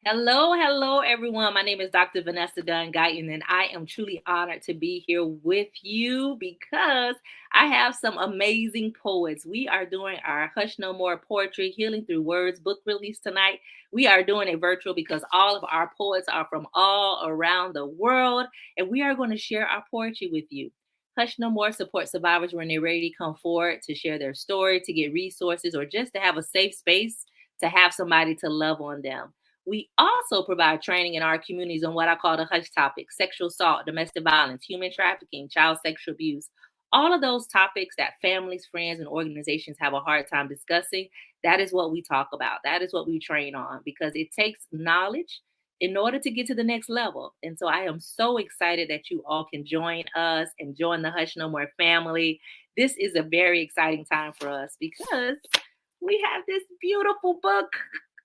Hello, everyone. My name is Dr. Vanessa Dunn Guyton, and I am truly honored to be here with you because I have some amazing poets. We are doing our Hush No More Poetry Healing Through Words book release tonight. We are doing it virtual because all of our poets are from all around the world, and we are going to share our poetry with you. Hush No More supports survivors when they're ready to come forward to share their story, to get resources, or just to have a safe space to have somebody to love on them. We also provide training in our communities on what I call the hush topics: sexual assault, domestic violence, human trafficking, child sexual abuse. All of those topics that families, friends, and organizations have a hard time discussing. That is what we talk about. That is what we train on because it takes knowledge in order to get to the next level. And so I am so excited that you all can join us and join the Hush No More family. This is a very exciting time for us because we have this beautiful book.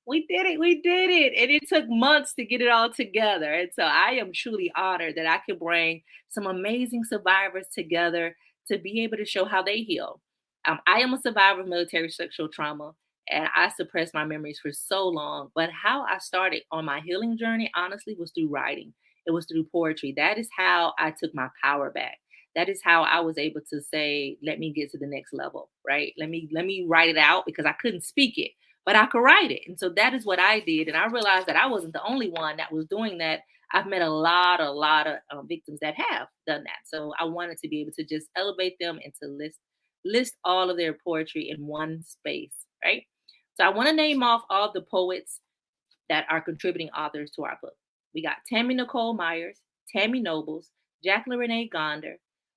We did it. We did it. And it took months to get it all together. And so I am truly honored that I could bring some amazing survivors together to be able to show how they heal. I am a survivor of military sexual trauma, and I suppressed my memories for so long. But how I started on my healing journey, honestly, was through writing. It was through poetry. That is how I took my power back. That is how I was able to say, let me get to the next level, right? Let me write it out because I couldn't speak it, but I could write it. And so that is what I did. And I realized that I wasn't the only one that was doing that. I've met a lot of victims that have done that. So I wanted to be able to just elevate them and to list all of their poetry in one space, right? So I want to name off all the poets that are contributing authors to our book. We got Tammy Nicole Myers, Tammy Nobles, Jacqueline Renee Gonder,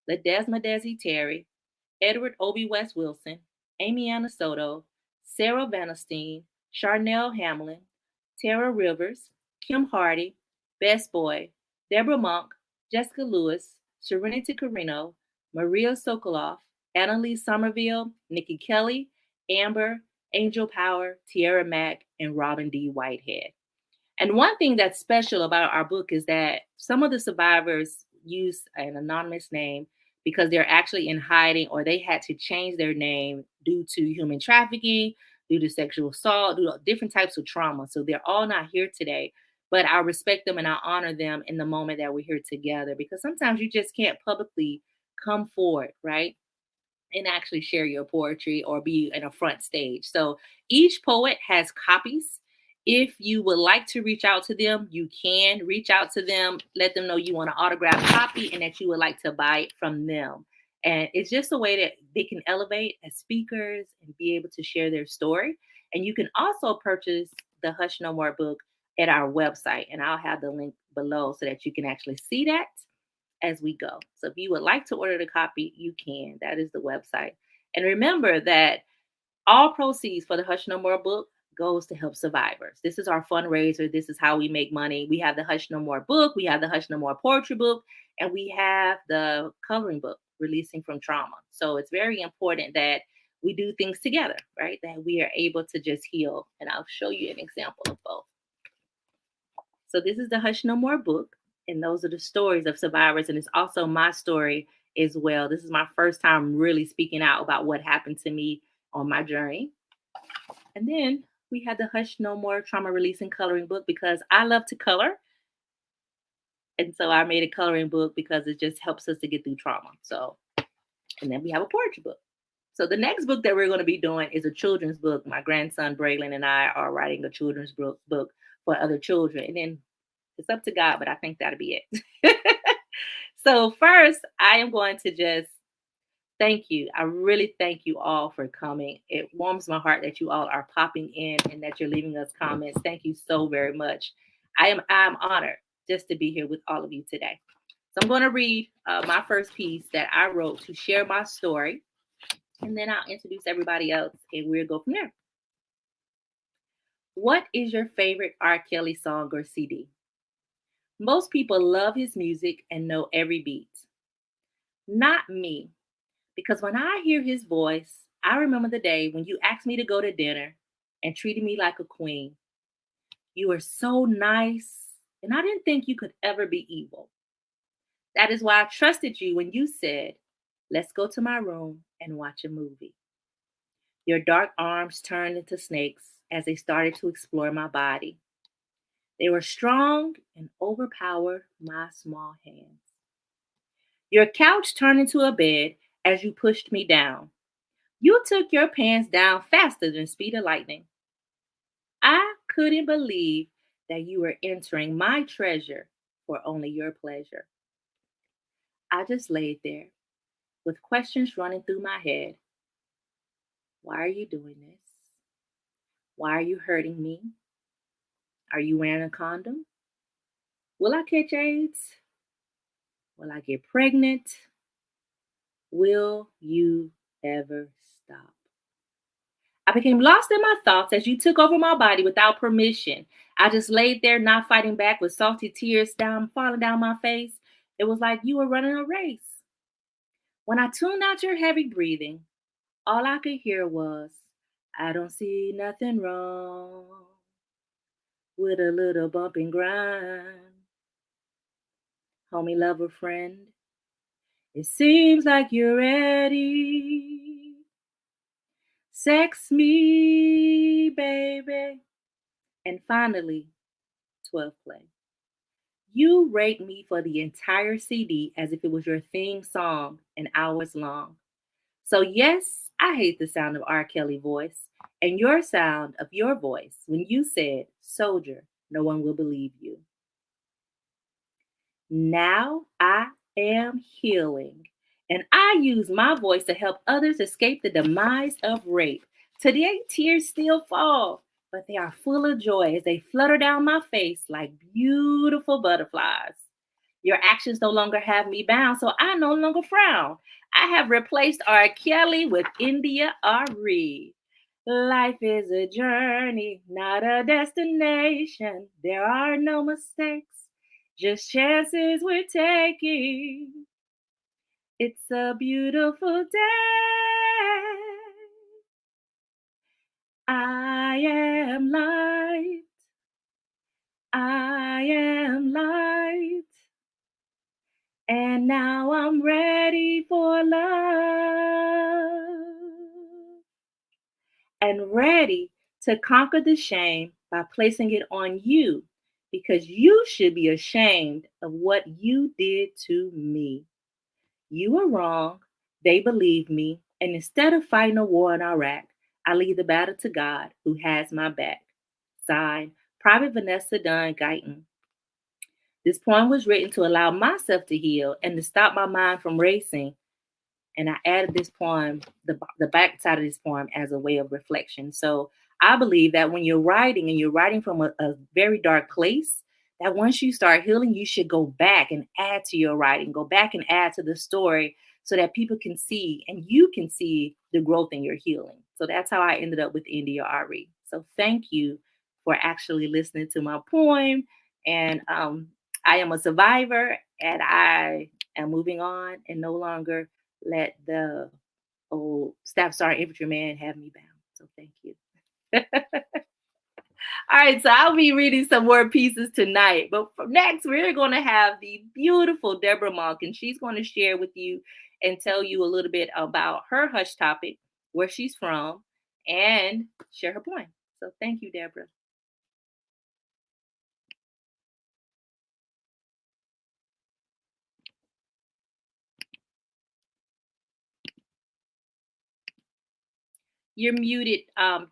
LeDesma Desi Terry, Edward Obbie West Wilson, AmyAnna Soto, Sarah Vanalstyne, Scharnelle Hamlin, Tara Rivers, Kim Hardy, Best Boy, Debra Monk, Jessica Lewis, Serenity Carino, Maria Socolof, Annalee Somerville, Nikki Kelly, Amber, Angel Power, Teaira Mack, and Robin D. Whitehead. And one thing that's special about our book is that some of the survivors use an anonymous name because they're actually in hiding or they had to change their name due to human trafficking, due to sexual assault, due to different types of trauma. So they're all not here today, but I respect them and I honor them in the moment that we're here together because sometimes you just can't publicly come forward, right? And actually share your poetry or be in a front stage. So each poet has copies. If you would like to reach out to them, you can reach out to them, let them know you want an autographed copy and that you would like to buy it from them. And it's just a way that they can elevate as speakers and be able to share their story. And you can also purchase the Hush No More book at our website. And I'll have the link below so that you can actually see that as we go. So if you would like to order the copy, you can. That is the website. And remember that all proceeds for the Hush No More book goes to help survivors. This is our fundraiser. This is how we make money. We have the Hush No More book, we have the Hush No More poetry book, and we have the coloring book, Releasing from Trauma. So it's very important that we do things together, right? That we are able to just heal. And I'll show you an example of both. So this is the Hush No More book, and those are the stories of survivors, and it's also my story as well. This is my first time really speaking out about what happened to me on my journey. And then we had the Hush No More trauma releasing coloring book because I love to color. And so I made a coloring book because it just helps us to get through trauma. So, and then we have a poetry book. So the next book that we're going to be doing is a children's book. My grandson Braylon and I are writing a children's book for other children. And then it's up to God, but I think that'll be it. So first, I am going to just thank you. I really thank you all for coming. It warms my heart that you all are popping in and that you're leaving us comments. Thank you so very much. I'm honored just to be here with all of you today. So I'm going to read my first piece that I wrote to share my story, and then I'll introduce everybody else, and we'll go from there. What is your favorite R. Kelly song or CD? Most people love his music and know every beat. Not me, because when I hear his voice, I remember the day when you asked me to go to dinner and treated me like a queen. You were so nice, and I didn't think you could ever be evil. That is why I trusted you when you said, let's go to my room and watch a movie. Your dark arms turned into snakes as they started to explore my body. They were strong and overpowered my small hands. Your couch turned into a bed as you pushed me down. You took your pants down faster than speed of lightning. I couldn't believe that you were entering my treasure for only your pleasure. I just laid there with questions running through my head. Why are you doing this? Why are you hurting me? Are you wearing a condom? Will I catch AIDS? Will I get pregnant? Will you ever stop? I became lost in my thoughts as you took over my body without permission. I just laid there, not fighting back, with salty tears falling down my face. It was like you were running a race. When I tuned out your heavy breathing, all I could hear was, I don't see nothing wrong with a little bump and grind. Homie, lover, friend, it seems like you're ready. Sex me, baby. And finally, 12 play. You rate me for the entire CD as if it was your theme song and hours long. So, yes, I hate the sound of R. Kelly voice and your sound of your voice when you said, Soldier, no one will believe you. Now I am healing, and I use my voice to help others escape the demise of rape. Today, tears still fall, but they are full of joy as they flutter down my face like beautiful butterflies. Your actions no longer have me bound, so I no longer frown. I have replaced R. Kelly with India Ari. Life is a journey, not a destination. There are no mistakes, just chances we're taking. It's a beautiful day. I am light. I am light. And now I'm ready for love and ready to conquer the shame by placing it on you because you should be ashamed of what you did to me. You were wrong. They believed me. And instead of fighting a war in Iraq, I leave the battle to God who has my back. Signed, Private Vanessa Dunn Guyton. This poem was written to allow myself to heal and to stop my mind from racing. And I added this poem, the back side of this poem, as a way of reflection. So I believe that when you're writing and you're writing from a very dark place, that once you start healing, you should go back and add to your writing, go back and add to the story so that people can see and you can see the growth in your healing. So that's how I ended up with India Ari. So thank you for actually listening to my poem. And I am a survivor and I am moving on and no longer let the old Staff Sergeant Infantryman have me bound. So thank you. All right, so I'll be reading some more pieces tonight. But next, we're going to have the beautiful Debra Monk, and she's going to share with you and tell you a little bit about her hush topic, where she's from, and share her point. So thank you, Debra. You're muted,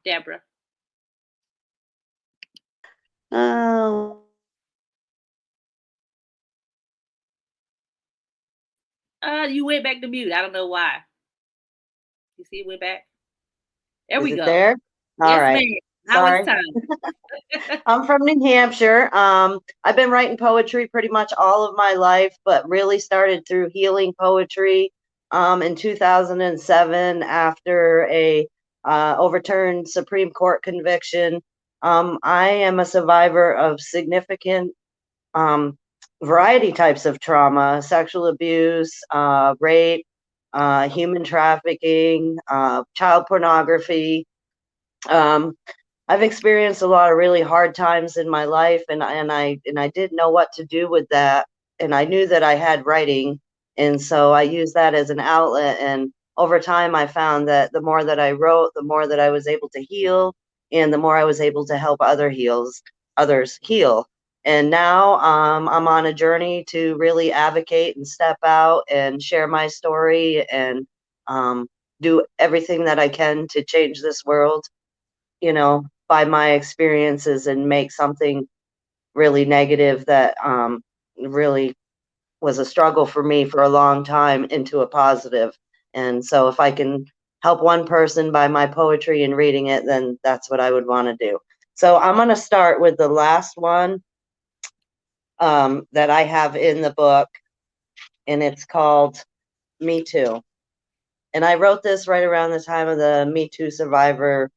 Debra. Oh. You went back to mute. I don't know why. You see it went back? There Is we it go. there? All Yes, right. ma'am. Now Sorry. it's time. I'm from New Hampshire. I've been writing poetry pretty much all of my life, but really started through healing poetry in 2007 after a overturned Supreme Court conviction. I am a survivor of significant variety types of trauma: sexual abuse, rape, human trafficking, child pornography. I've experienced a lot of really hard times in my life, and I didn't know what to do with that. And I knew that I had writing, and so I used that as an outlet. And over time, I found that the more that I wrote, the more that I was able to heal, and the more I was able to help others heal. And now I'm on a journey to really advocate and step out and share my story and do everything that I can to change this world, by my experiences and make something really negative that really was a struggle for me for a long time into a positive. And so if I can help one person by my poetry and reading it, then that's what I would want to do. So I'm going to start with the last one that I have in the book, and it's called Me Too. And I wrote this right around the time of the Me Too survivor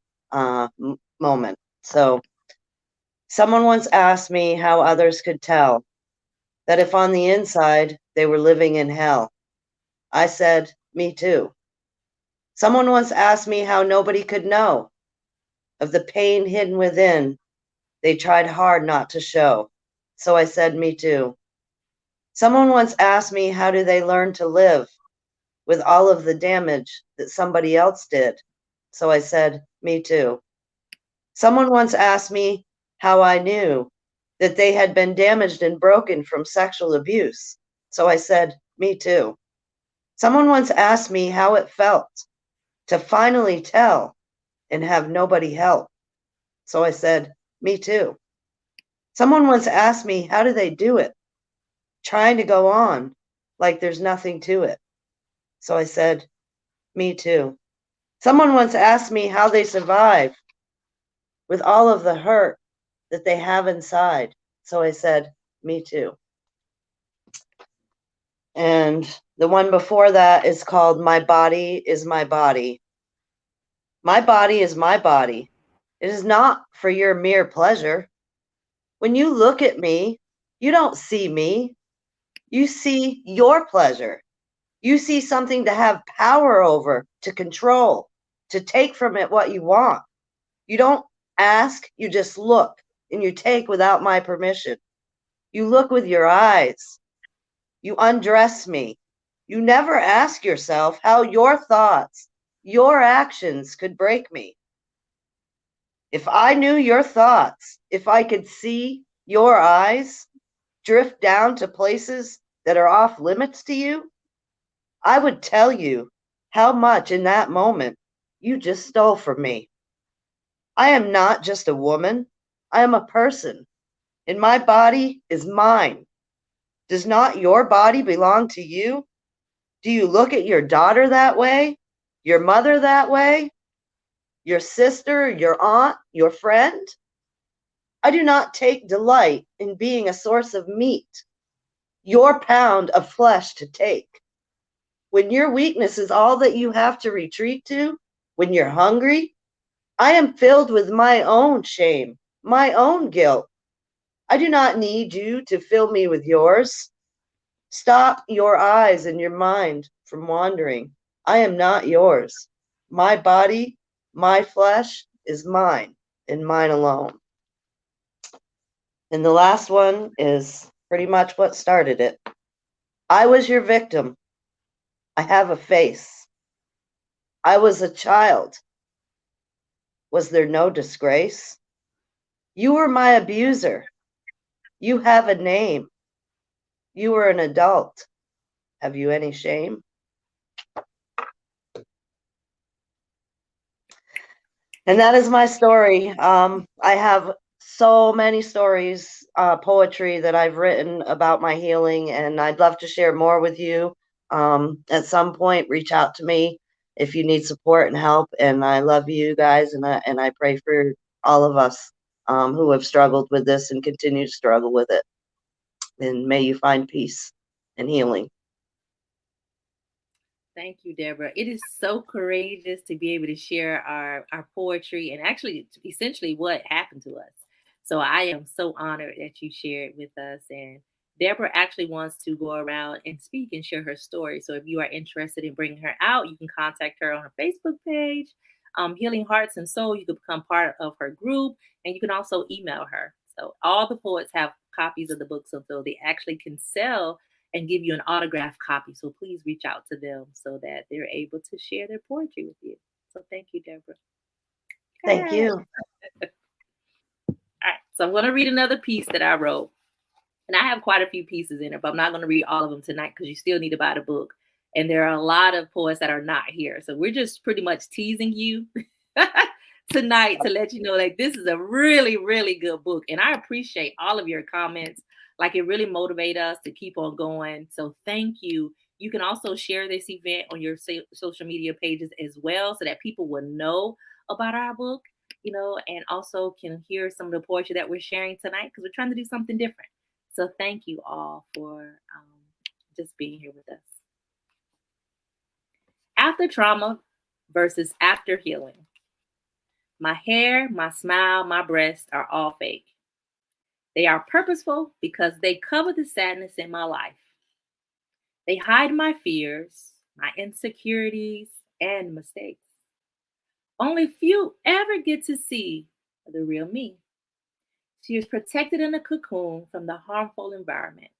moment. So someone once asked me how others could tell that if on the inside they were living in hell. I said, me too. Someone once asked me how nobody could know of the pain hidden within they tried hard not to show. So I said, me too. Someone once asked me how do they learn to live with all of the damage that somebody else did. So I said, me too. Someone once asked me how I knew that they had been damaged and broken from sexual abuse. So I said, me too. Someone once asked me how it felt to finally tell and have nobody help. So I said, me too. Someone once asked me, how do they do it? Trying to go on like there's nothing to it. So I said, me too. Someone once asked me how they survive with all of the hurt that they have inside. So I said, me too. And the one before that is called My Body is My Body. My body is my body. It is not for your mere pleasure. When you look at me, you don't see me. You see your pleasure. You see something to have power over, to control, to take from it what you want. You don't ask, you just look, and you take without my permission. You look with your eyes. You undress me. You never ask yourself how your thoughts, your actions could break me. If I knew your thoughts, if I could see your eyes drift down to places that are off limits to you, I would tell you how much in that moment you just stole from me. I am not just a woman. I am a person, and my body is mine. Does not your body belong to you? Do you look at your daughter that way? Your mother that way? Your sister, your aunt, your friend? I do not take delight in being a source of meat, your pound of flesh to take. When your weakness is all that you have to retreat to, when you're hungry, I am filled with my own shame, my own guilt. I do not need you to fill me with yours. Stop your eyes and your mind from wandering. I am not yours. My body, my flesh is mine and mine alone. And the last one is pretty much what started it. I was your victim. I have a face. I was a child. Was there no disgrace? You were my abuser. You have a name. You were an adult. Have you any shame? And that is my story. I have so many stories, poetry that I've written about my healing, and I'd love to share more with you. At some point, reach out to me if you need support and help. And I love you guys, and I pray for all of us who have struggled with this and continue to struggle with it. And may you find peace and healing. Thank you, Debra. It is so courageous to be able to share our poetry and actually essentially what happened to us. So I am so honored that you shared with us. And Debra actually wants to go around and speak and share her story. So if you are interested in bringing her out, you can contact her on her Facebook page, Healing Hearts and Soul. You can become part of her group, and you can also email her. So all the poets have copies of the book, so they actually can sell and give you an autographed copy. So please reach out to them so that they're able to share their poetry with you. So thank you, Debra. Thank you. All right. So I'm going to read another piece that I wrote. And I have quite a few pieces in it, but I'm not going to read all of them tonight because you still need to buy the book. And there are a lot of poets that are not here. So we're just pretty much teasing you tonight to let you know that this is a really, really good book. And I appreciate all of your comments. Like it really motivates us to keep on going. So thank you. You can also share this event on your social media pages as well so that people will know about our book, and also can hear some of the poetry that we're sharing tonight because we're trying to do something different. So thank you all for just being here with us. After trauma versus after healing. My hair, my smile, my breasts are all fake. They are purposeful because they cover the sadness in my life. They hide my fears, my insecurities, and mistakes. Only few ever get to see the real me. She is protected in a cocoon from the harmful environment.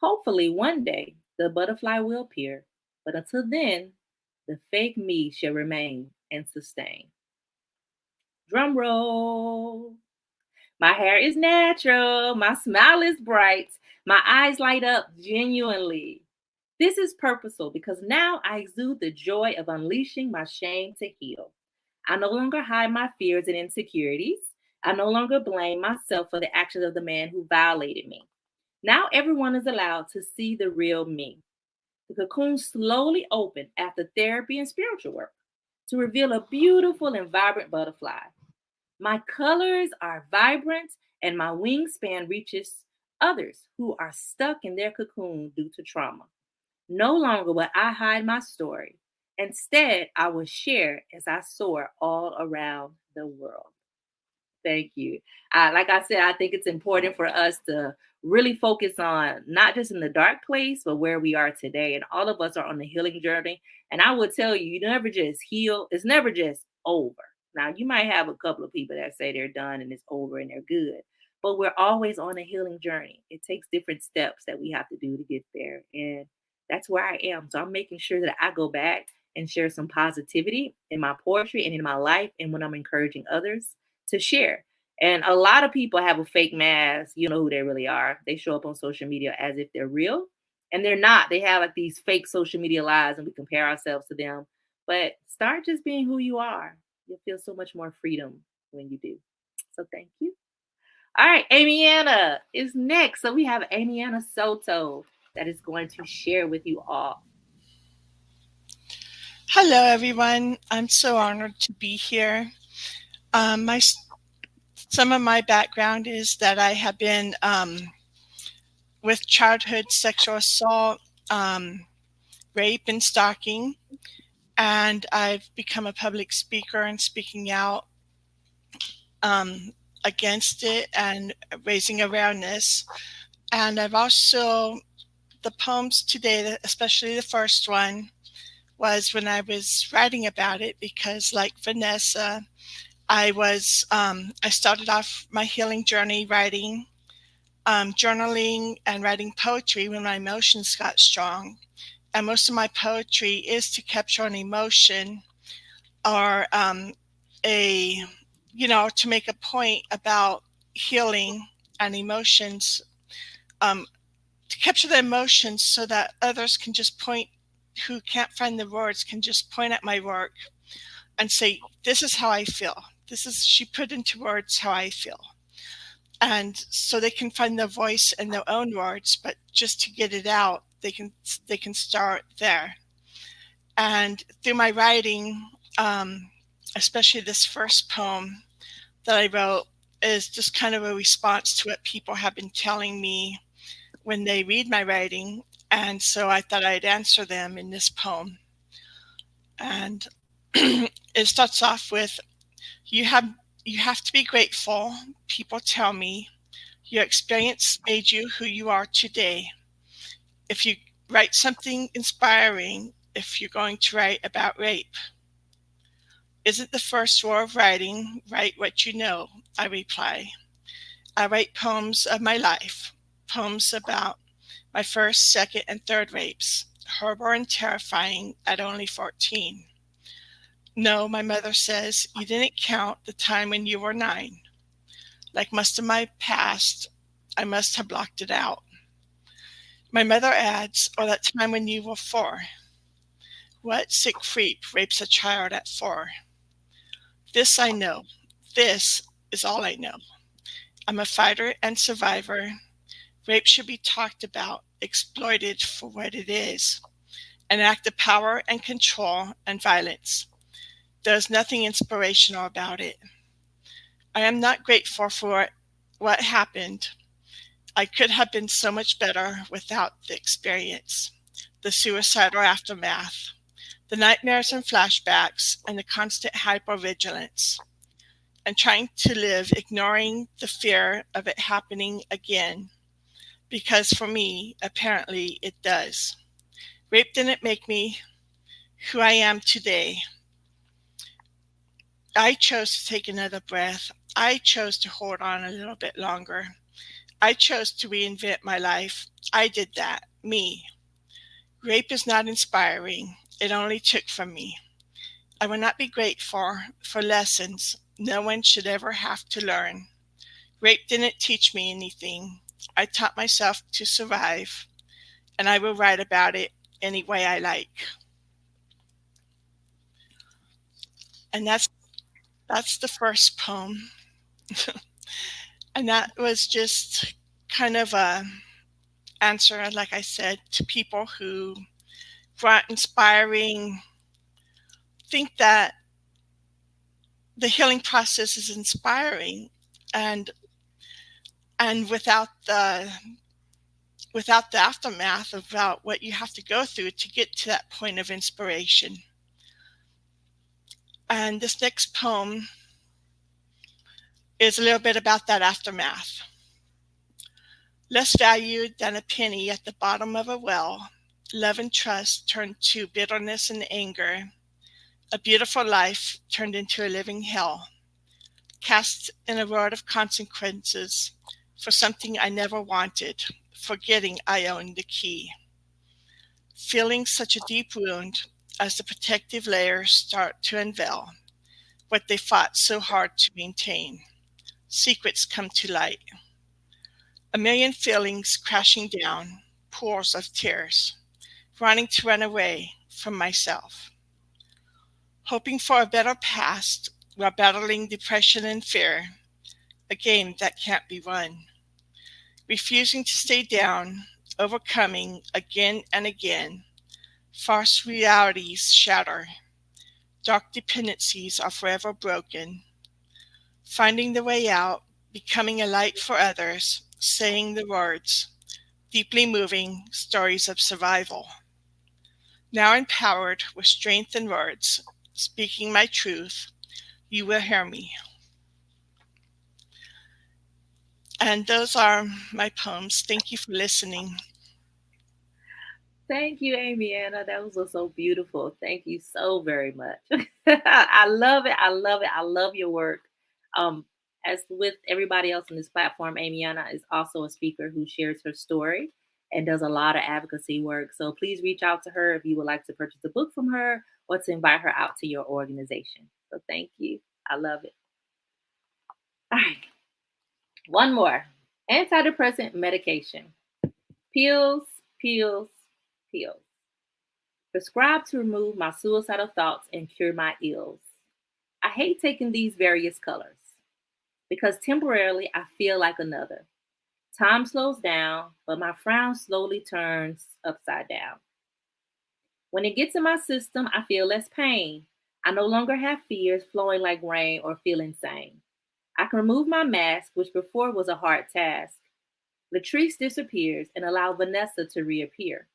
Hopefully, one day the butterfly will appear, but until then, the fake me shall remain and sustain. Drum roll. My hair is natural, my smile is bright, my eyes light up genuinely. This is purposeful because now I exude the joy of unleashing my shame to heal. I no longer hide my fears and insecurities. I no longer blame myself for the actions of the man who violated me. Now everyone is allowed to see the real me. The cocoon slowly opened after therapy and spiritual work to reveal a beautiful and vibrant butterfly. My colors are vibrant and my wingspan reaches others who are stuck in their cocoon due to trauma. No longer will I hide my story. Instead, I will share as I soar all around the world. Thank you. Like I said, I think it's important for us to really focus on not just in the dark place, but where we are today. And all of us are on the healing journey. And I would tell you, you never just heal, it's never just over. Now, you might have a couple of people that say they're done and it's over and they're good, but we're always on a healing journey. It takes different steps that we have to do to get there. And that's where I am. So I'm making sure that I go back and share some positivity in my poetry and in my life and when I'm encouraging others to share. And a lot of people have a fake mask. You know who they really are. They show up on social media as if they're real, and they're not. They have like these fake social media lives, and we compare ourselves to them. But start just being who you are. You'll feel so much more freedom when you do. So thank you. All right, AmyAnna is next. So we have AmyAnna Soto that is going to share with you all. Hello, everyone. I'm so honored to be here. Some of my background is that I have been with childhood sexual assault, rape, and stalking, and I've become a public speaker and speaking out against it and raising awareness. And I've also, the poems today, especially the first one, was when I was writing about it because, like Vanessa, I started off my healing journey writing, journaling, and writing poetry when my emotions got strong. And most of my poetry is to capture an emotion or to make a point about healing and emotions, to capture the emotions so that others can just point, who can't find the words, can just point at my work and say, this is how I feel. She put into words how I feel. And so they can find their voice in their own words, but just to get it out, they can start there. And through my writing, especially this first poem that I wrote, is just kind of a response to what people have been telling me when they read my writing. And so I thought I'd answer them in this poem. And it starts off with, you have to be grateful. People tell me your experience made you who you are today. If you write something inspiring, if you're going to write about rape. Isn't the first rule of writing, write what you know? I reply. I write poems of my life, poems about my first, second, and third rapes, horrible and terrifying at only 14. No, my mother says, you didn't count the time when you were 9. Like most of my past, I must have blocked it out. My mother adds, or that time when you were 4. What sick freak rapes a child at 4? This I know. This is all I know. I'm a fighter and survivor. Rape should be talked about, exploited for what it is, an act of power and control and violence. There's nothing inspirational about it. I am not grateful for what happened. I could have been so much better without the experience, the suicidal aftermath, the nightmares and flashbacks, and the constant hypervigilance, and trying to live ignoring the fear of it happening again, because for me, apparently, it does. Rape didn't make me who I am today. I chose to take another breath. I chose to hold on a little bit longer. I chose to reinvent my life. I did that. Me. Rape is not inspiring. It only took from me. I will not be grateful for lessons no one should ever have to learn. Rape didn't teach me anything. I taught myself to survive, and I will write about it any way I like. And that's the first poem. And that was just kind of a answer, like I said, to people who brought inspiring, think that the healing process is inspiring, and without the aftermath, about what you have to go through to get to that point of inspiration. And this next poem is a little bit about that aftermath. Less valued than a penny at the bottom of a well, love and trust turned to bitterness and anger. A beautiful life turned into a living hell, cast in a world of consequences for something I never wanted, forgetting I owned the key. Feeling such a deep wound as the protective layers start to unveil what they fought so hard to maintain. Secrets come to light. A million feelings crashing down, pools of tears, wanting to run away from myself. Hoping for a better past while battling depression and fear, a game that can't be won. Refusing to stay down, overcoming again and again. False realities shatter. Dark dependencies are forever broken. Finding the way out, becoming a light for others, saying the words, deeply moving stories of survival. Now empowered with strength and words, speaking my truth, you will hear me. And those are my poems. Thank you for listening. Thank you, AmyAnna. That was so beautiful. Thank you so very much. I love it. I love it. I love your work. As with everybody else on this platform, AmyAnna is also a speaker who shares her story and does a lot of advocacy work. So please reach out to her if you would like to purchase a book from her or to invite her out to your organization. So thank you. I love it. All right. One more. Antidepressant medication. Pills, pills, pills. Prescribed to remove my suicidal thoughts and cure my ills. I hate taking these various colors because temporarily I feel like another. Time slows down, but my frown slowly turns upside down. When it gets in my system, I feel less pain. I no longer have fears flowing like rain or feel insane. I can remove my mask, which before was a hard task. Latrice disappears and allow Vanessa to reappear.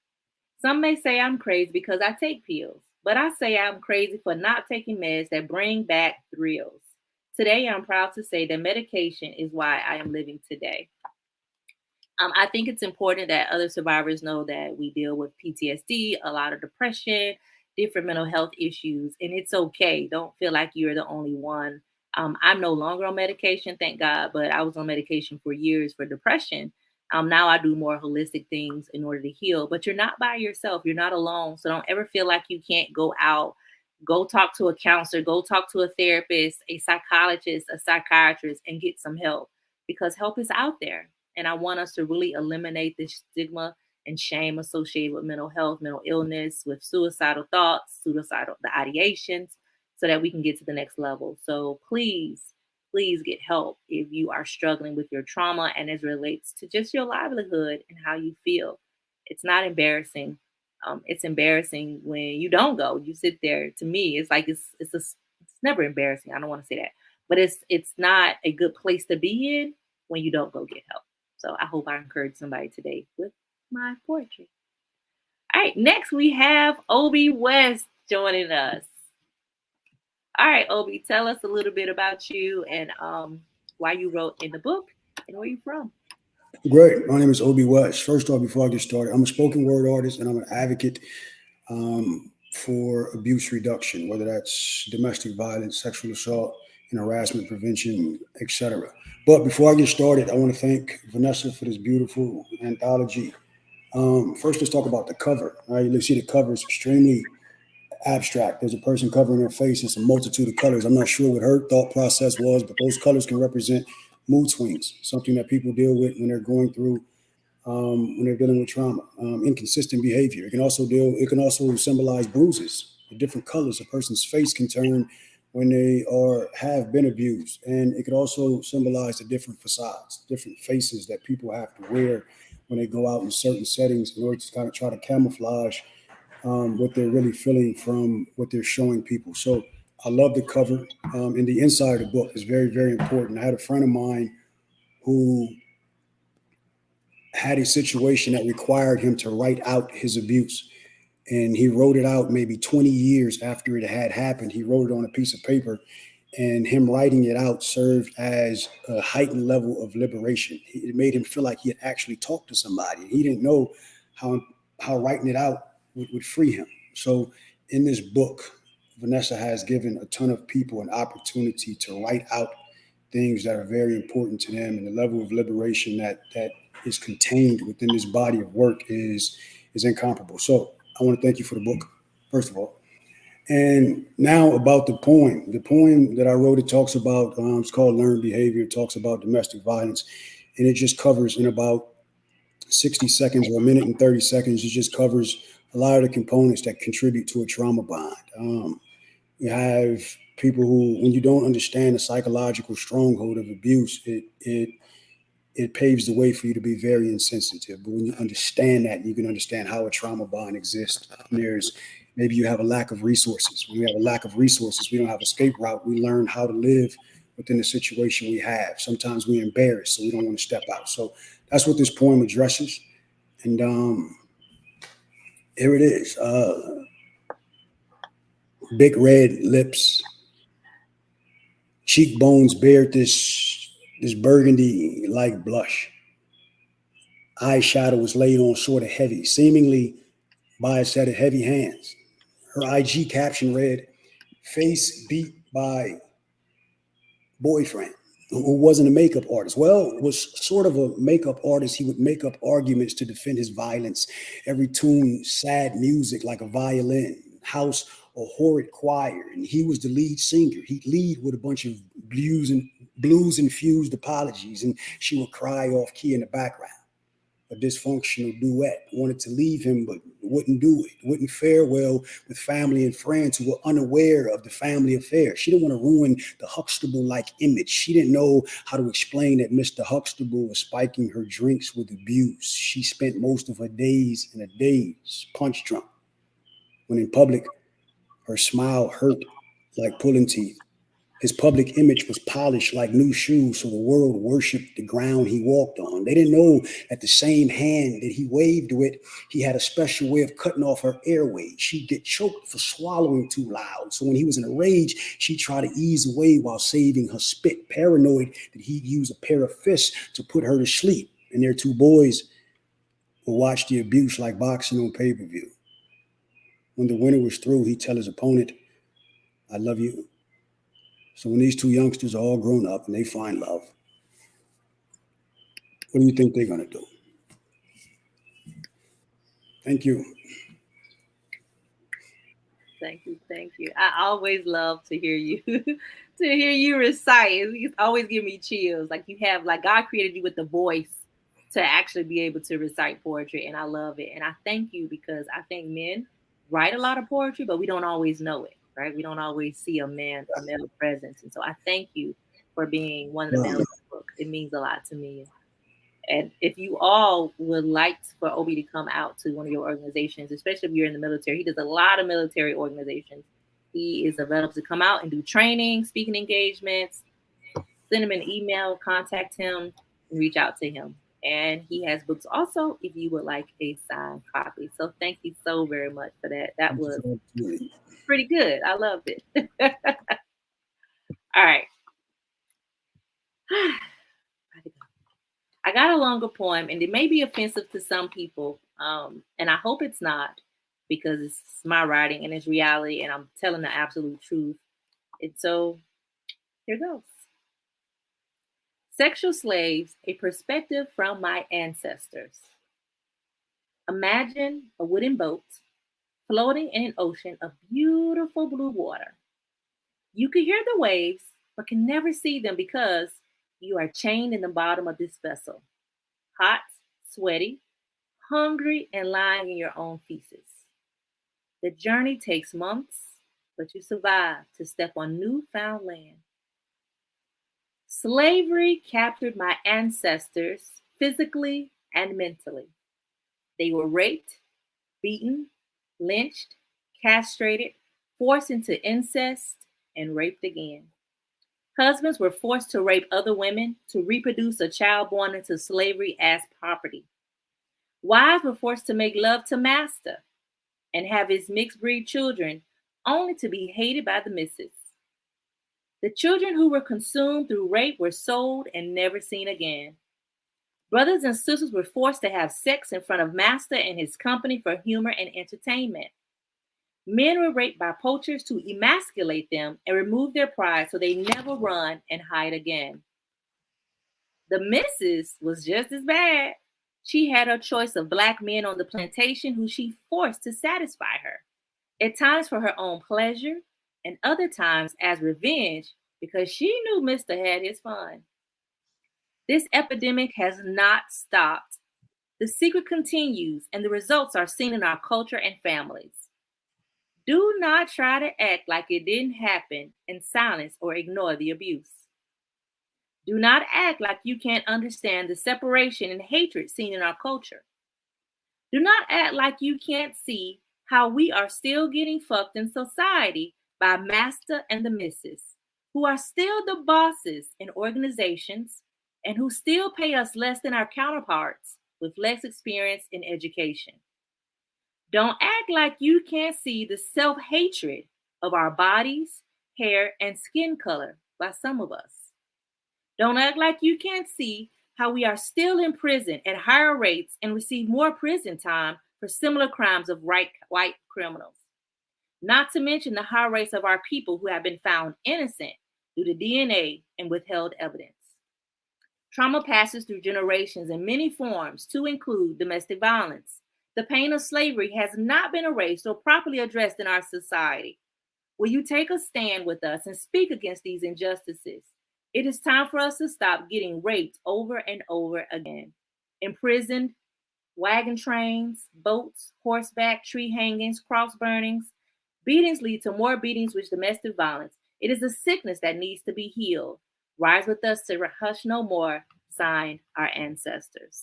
Some may say I'm crazy because I take pills, but I say I'm crazy for not taking meds that bring back thrills. Today, I'm proud to say that medication is why I am living today. I think it's important that other survivors know that we deal with PTSD, a lot of depression, different mental health issues, and it's okay. Don't feel like you're the only one. I'm no longer on medication, thank God, but I was on medication for years for depression. Now I do more holistic things in order to heal, but you're not by yourself. You're not alone. So don't ever feel like you can't go out, go talk to a counselor, go talk to a therapist, a psychologist, a psychiatrist, and get some help because help is out there. And I want us to really eliminate this stigma and shame associated with mental health, mental illness, with suicidal thoughts, the ideations, so that we can get to the next level. So please get help if you are struggling with your trauma and as relates to just your livelihood and how you feel. It's not embarrassing. It's embarrassing when you don't go. You sit there. To me, it's like it's never embarrassing. I don't want to say that, but it's not a good place to be in when you don't go get help. So I hope I encourage somebody today with my poetry. All right, next we have Obbie West joining us. All right, Obbie, tell us a little bit about you and why you wrote in the book and where you from. Great. My name is Obbie West. First off, before I get started, I'm a spoken word artist and I'm an advocate for abuse reduction, whether that's domestic violence, sexual assault, and harassment prevention, etc. But before I get started, I want to thank Vanessa for this beautiful anthology. First, let's talk about the cover. Right, you see the cover is extremely abstract. There's a person covering their face. It's a multitude of colors. I'm not sure what her thought process was, but those colors can represent mood swings, something that people deal with when they're going through, when they're dealing with trauma, inconsistent behavior. It can also symbolize bruises. The different colors a person's face can turn when they have been abused, and it could also symbolize the different facades, different faces that people have to wear when they go out in certain settings in order to kind of try to camouflage what they're really feeling from what they're showing people. So I love the cover. And the inside of the book is very, very important. I had a friend of mine who had a situation that required him to write out his abuse. And he wrote it out maybe 20 years after it had happened. He wrote it on a piece of paper, and him writing it out served as a heightened level of liberation. It made him feel like he had actually talked to somebody. He didn't know how writing it out would free him. So in this book, Vanessa has given a ton of people an opportunity to write out things that are very important to them, and the level of liberation that is contained within this body of work is incomparable. So I want to thank you for the book, first of all. And now about the poem. The poem that I wrote, it talks about, it's called Learned Behavior. It talks about domestic violence, and it just covers in about 60 seconds or a minute and 30 seconds. It just covers a lot of the components that contribute to a trauma bond. You have people who, when you don't understand the psychological stronghold of abuse, it paves the way for you to be very insensitive. But when you understand that, you can understand how a trauma bond exists. And maybe you have a lack of resources. When we have a lack of resources, we don't have an escape route. We learn how to live within the situation we have. Sometimes we're embarrassed, so we don't want to step out. So that's what this poem addresses. And here it is. Big red lips, cheekbones bared this burgundy-like blush. Eyeshadow was laid on sort of heavy, seemingly by a set of heavy hands. Her IG caption read, "Face beat by boyfriend," who wasn't a makeup artist. Well, was sort of a makeup artist. He would make up arguments to defend his violence. Every tune, sad music like a violin, house or horrid choir, and he was the lead singer. He'd lead with a bunch of blues infused apologies, and she would cry off key in the background. A dysfunctional duet, wanted to leave him but wouldn't do it. Wouldn't fare well with family and friends who were unaware of the family affair. She didn't want to ruin the Huxtable-like image. She didn't know how to explain that Mr. Huxtable was spiking her drinks with abuse. She spent most of her days in a daze, punch drunk. When in public, her smile hurt like pulling teeth. His public image was polished like new shoes, so the world worshiped the ground he walked on. They didn't know that the same hand that he waved with, he had a special way of cutting off her airways. She'd get choked for swallowing too loud. So when he was in a rage, she'd try to ease away while saving her spit, paranoid that he'd use a pair of fists to put her to sleep. And their two boys would watch the abuse like boxing on pay-per-view. When the winner was through, he'd tell his opponent, "I love you." So when these two youngsters are all grown up and they find love, what do you think they're going to do? Thank you. Thank you. Thank you. I always love to hear you to hear you recite. It always give me chills. Like you have, like God created you with the voice to actually be able to recite poetry, and I love it. And I thank you because I think men write a lot of poetry, but we don't always know it, right? We don't always see a male presence. And so I thank you for being one of the men of the book. It means a lot to me. And if you all would like for Obbie to come out to one of your organizations, especially if you're in the military, he does a lot of military organizations. He is available to come out and do training, speaking engagements. Send him an email, contact him, and reach out to him. And he has books also if you would like a signed copy. So thank you so very much for that. That was pretty good. I loved it. All right. I got a longer poem, and it may be offensive to some people, and I hope it's not, because it's my writing and it's reality, and I'm telling the absolute truth. And so here goes. Sexual slaves, a perspective from my ancestors. Imagine a wooden boat floating in an ocean of beautiful blue water. You can hear the waves, but can never see them because you are chained in the bottom of this vessel, hot, sweaty, hungry, and lying in your own feces. The journey takes months, but you survive to step on newfound land. Slavery captured my ancestors physically and mentally. They were raped, beaten, lynched, castrated, forced into incest, and raped again. Husbands were forced to rape other women to reproduce a child born into slavery as property. Wives were forced to make love to master and have his mixed breed children, only to be hated by the missus. The children who were consumed through rape were sold and never seen again. Brothers and sisters were forced to have sex in front of master and his company for humor and entertainment. Men were raped by poachers to emasculate them and remove their pride so they never run and hide again. The missus was just as bad. She had her choice of black men on the plantation who she forced to satisfy her, at times for her own pleasure, and other times as revenge because she knew Mr. had his fun. This epidemic has not stopped. The secret continues, and the results are seen in our culture and families. Do not try to act like it didn't happen and silence or ignore the abuse. Do not act like you can't understand the separation and hatred seen in our culture. Do not act like you can't see how we are still getting fucked in society by master and the missus, who are still the bosses in organizations and who still pay us less than our counterparts with less experience in education. Don't act like you can't see the self-hatred of our bodies, hair, and skin color by some of us. Don't act like you can't see how we are still in prison at higher rates and receive more prison time for similar crimes of white criminals. Not to mention the high rates of our people who have been found innocent due to DNA and withheld evidence. Trauma passes through generations in many forms to include domestic violence. The pain of slavery has not been erased or properly addressed in our society. Will you take a stand with us and speak against these injustices? It is time for us to stop getting raped over and over again. Imprisoned, wagon trains, boats, horseback, tree hangings, cross burnings. Beatings lead to more beatings with domestic violence. It is a sickness that needs to be healed. Rise with us to hush no more, signed our ancestors.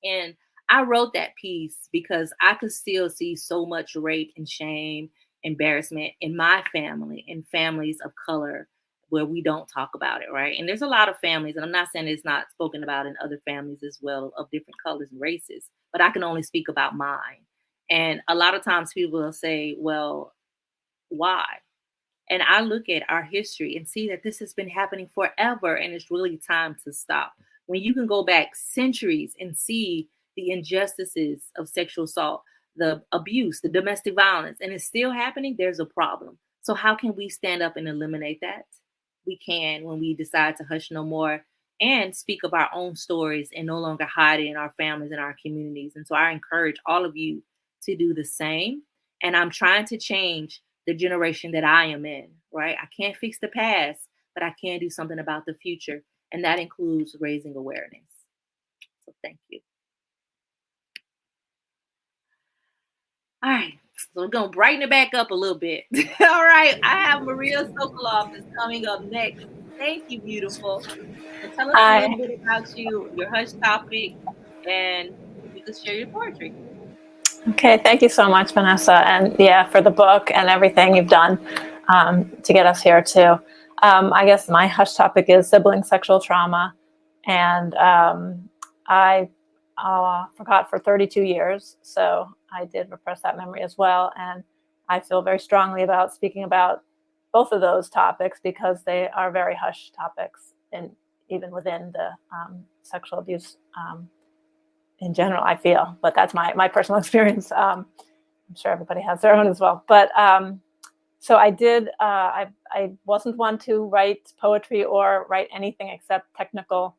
And I wrote that piece because I could still see so much rape and shame, embarrassment in my family and families of color where we don't talk about it, right? And there's a lot of families, and I'm not saying it's not spoken about in other families as well of different colors and races, but I can only speak about mine. And a lot of times people will say, well, why? And I look at our history and see that this has been happening forever, and it's really time to stop. When you can go back centuries and see the injustices of sexual assault, the abuse, the domestic violence, and it's still happening, there's a problem. So how can we stand up and eliminate that? We can when we decide to hush no more and speak of our own stories and no longer hide it in our families and our communities. And so I encourage all of you to do the same. And I'm trying to change the generation that I am in, right? I can't fix the past, but I can do something about the future. And that includes raising awareness. So thank you. All right. So we're going to brighten it back up a little bit. All right. I have Maria Socolof is coming up next. Thank you, beautiful. So tell us a little bit about you, your hush topic, and you can share your poetry. Okay, thank you so much, Vanessa, and yeah, for the book and everything you've done to get us here too. I guess my hush topic is sibling sexual trauma, and I forgot for 32 years, so I did repress that memory as well, and I feel very strongly about speaking about both of those topics because they are very hush topics, and even within the sexual abuse in general, I feel, but that's my personal experience. I'm sure everybody has their own as well. But so I did, I wasn't one to write poetry or write anything except technical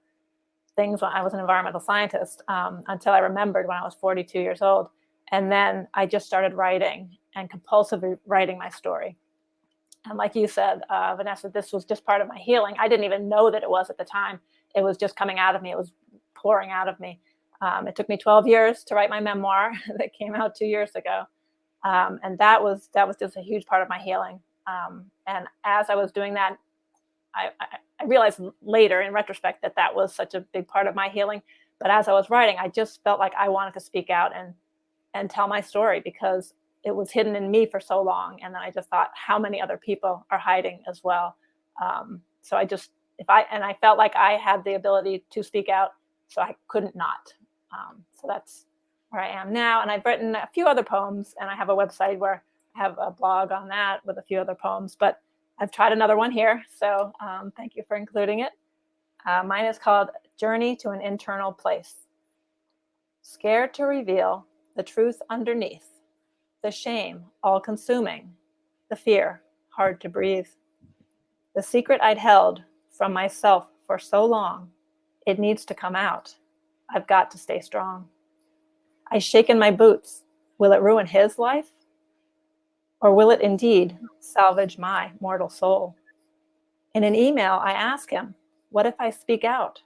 things when I was an environmental scientist until I remembered when I was 42 years old. And then I just started writing and compulsively writing my story. And like you said, Vanessa, this was just part of my healing. I didn't even know that it was at the time. It was just coming out of me. It was pouring out of me. It took me 12 years to write my memoir that came out 2 years ago. And that was just a huge part of my healing. And as I was doing that, I realized later in retrospect that was such a big part of my healing. But as I was writing, I just felt like I wanted to speak out and tell my story because it was hidden in me for so long. And then I just thought how many other people are hiding as well. So I felt like I had the ability to speak out, so I couldn't not. So that's where I am now. And I've written a few other poems, and I have a website where I have a blog on that with a few other poems, but I've tried another one here. So thank you for including it. Mine is called Journey to an Internal Place. Scared to reveal the truth underneath, the shame all consuming, the fear hard to breathe. The secret I'd held from myself for so long, it needs to come out. I've got to stay strong. I shake in my boots. Will it ruin his life? Or will it indeed salvage my mortal soul? In an email, I ask him, what if I speak out?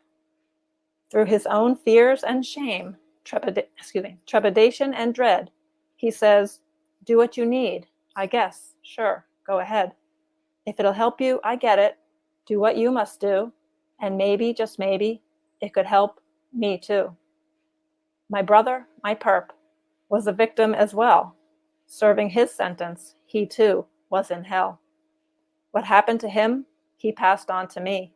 Through his own fears and shame, trepidation and dread, he says, do what you need. I guess, sure, go ahead. If it'll help you, I get it. Do what you must do. And maybe, just maybe, it could help me too. My brother, my perp, was a victim as well. Serving his sentence, he too was in hell. What happened to him, he passed on to me.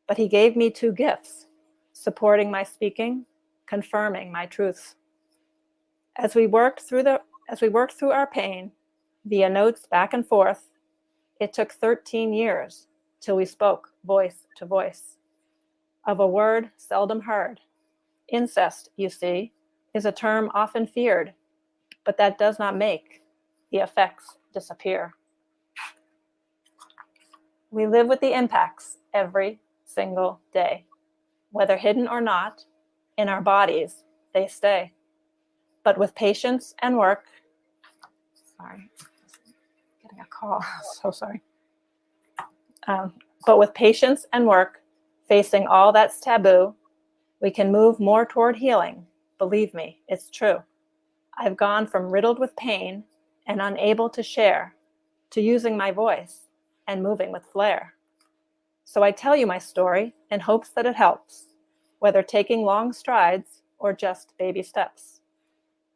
But he gave me two gifts, supporting my speaking, confirming my truths. As we worked through our pain, via notes back and forth, it took 13 years till we spoke voice to voice. Of a word seldom heard. Incest, you see, is a term often feared, but that does not make the effects disappear. We live with the impacts every single day. Whether hidden or not, in our bodies, they stay. But with patience and work, getting a call, so sorry. But with patience and work, facing all that's taboo, we can move more toward healing. Believe me, it's true. I've gone from riddled with pain and unable to share to using my voice and moving with flair. So I tell you my story in hopes that it helps, whether taking long strides or just baby steps.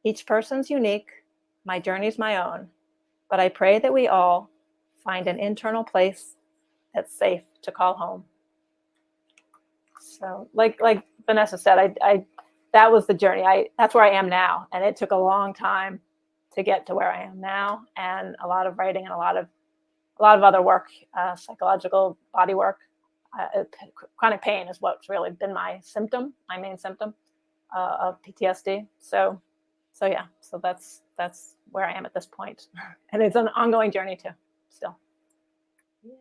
Each person's unique, my journey's my own, but I pray that we all find an internal place that's safe to call home. So like Vanessa said, I that was the journey. That's where I am now. And it took a long time to get to where I am now, and a lot of writing and a lot of other work, psychological body work. Chronic pain is what's really been my main symptom of PTSD. So yeah, so that's where I am at this point. And it's an ongoing journey too, still. Yeah.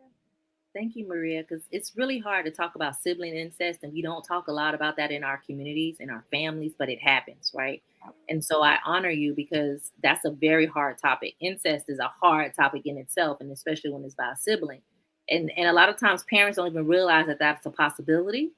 Thank you, Maria, because it's really hard to talk about sibling incest, and we don't talk a lot about that in our communities, in our families, but it happens, right? And so I honor you because that's a very hard topic. Incest is a hard topic in itself, and especially when it's by a sibling. And a lot of times parents don't even realize that that's a possibility.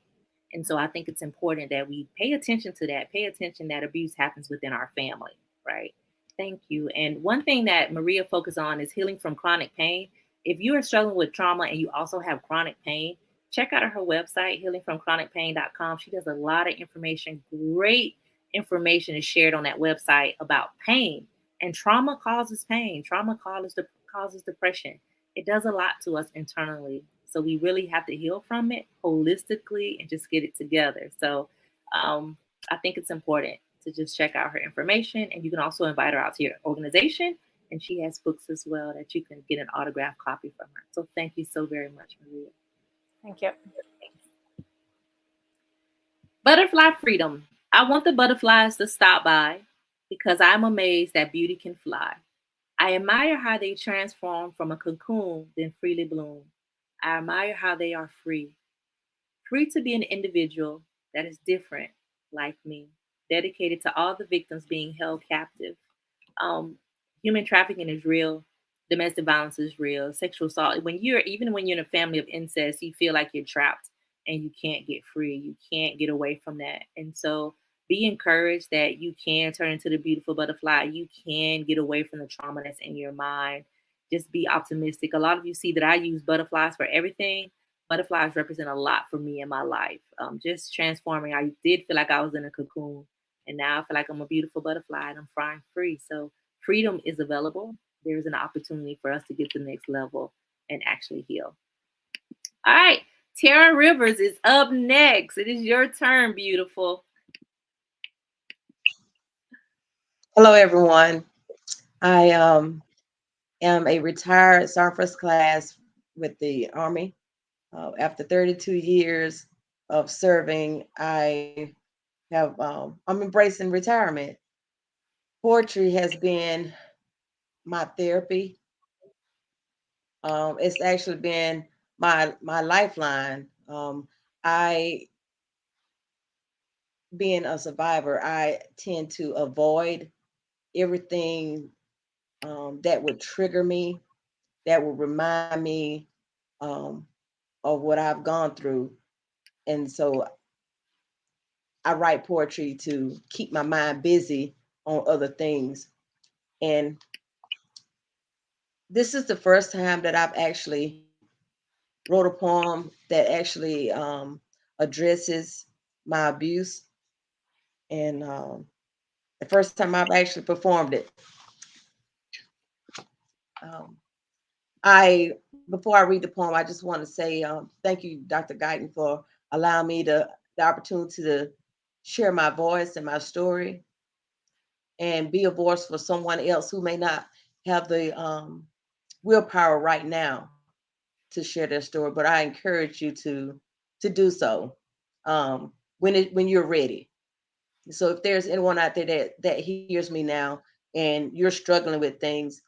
And so I think it's important that we pay attention to that, pay attention that abuse happens within our family, right? Thank you. And one thing that Maria focused on is healing from chronic pain. If you are struggling with trauma and you also have chronic pain, check out her website, healingfromchronicpain.com. She does a lot of information. Great information is shared on that website about pain. And trauma causes pain. Trauma causes depression. It does a lot to us internally. So we really have to heal from it holistically and just get it together. So I think it's important to just check out her information. And you can also invite her out to your organization. And she has books as well that you can get an autographed copy from her. So thank you so very much, Maria. Thank you. Butterfly freedom. I want the butterflies to stop by because I'm amazed that beauty can fly. I admire how they transform from a cocoon, then freely bloom. I admire how they are free, free to be an individual that is different, like me, dedicated to all the victims being held captive. Um, Human trafficking is real. Domestic violence is real. Sexual assault. Even when you're in a family of incest, you feel like you're trapped and you can't get free. You can't get away from that. And so be encouraged that you can turn into the beautiful butterfly. You can get away from the trauma that's in your mind. Just be optimistic. A lot of you see that I use butterflies for everything. Butterflies represent a lot for me in my life. Just transforming. I did feel like I was in a cocoon, and now I feel like I'm a beautiful butterfly and I'm flying free. So freedom is available. There's an opportunity for us to get to the next level and actually heal. All right, Teaira Rivers is up next. It is your turn, beautiful. Hello, everyone. I am a retired Sergeant First Class with the Army. After 32 years of serving, I'm embracing retirement. Poetry has been my therapy. It's actually been my lifeline. I, being a survivor, I tend to avoid everything that would trigger me, that would remind me of what I've gone through. And so I write poetry to keep my mind busy on other things. And this is the first time that I've actually wrote a poem that actually addresses my abuse. And the first time I've actually performed it. Before I read the poem, I just want to say thank you, Dr. Guyton, for allowing me the opportunity to share my voice and my story and be a voice for someone else who may not have the willpower right now to share their story. But I encourage you to do so when you're ready. So if there's anyone out there that hears me now and you're struggling with things,